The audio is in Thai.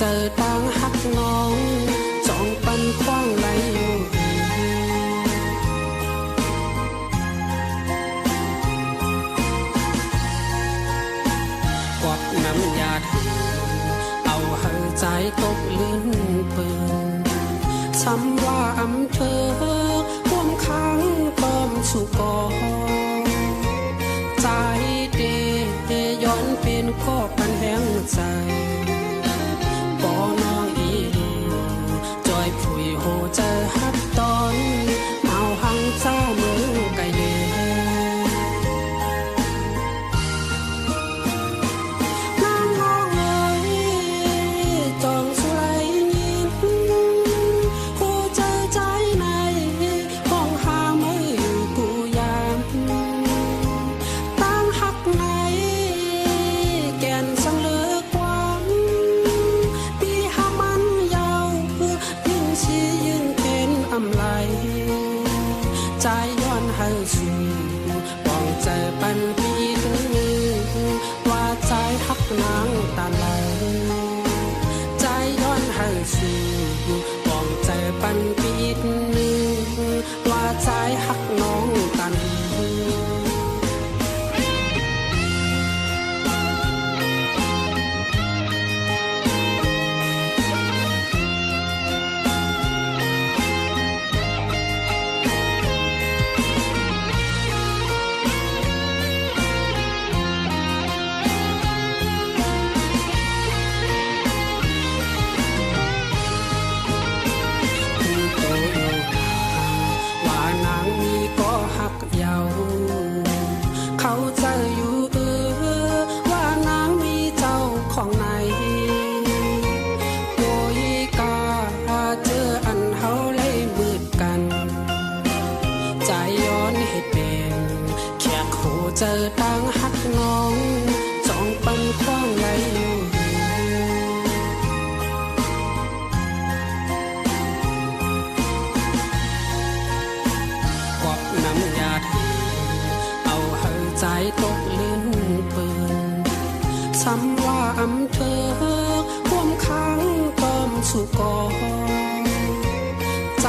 เจอต่างหักน้องจองปันคว้างไหลอยู่กดน้ำยาถือเอาเหือใจตกลื่นปืนซ้ำว่าอำเภอร่วมค้างต้อมสุกอใจเดย้อนเป็นก็ปันแห้งใจปอน้องอีดูจอยผุยโหเจอฮับตอนเมาหังเจ้าเมืองกะเยใจย้อนให้สู่มองเจอปันปีนึงว่าใจฮักนางตาไหลใจย้อนให้สู่มองเจอปันปีนึงว่าใจฮักน้องตาไหลเขาใจอยู่ว่านางมีเจ้าของไหนโอยกาเจออันเฮาเลยมืดกันใจย้อนให้เป็นแค่คู่เจอต่างหักน้องจองปันคว้างไหลอยู่กดน้ำยาถือเอาเหือใจตกลื่นปืนซ้ำว่าอำเภอร่วมค้างต้อมสุกอใจ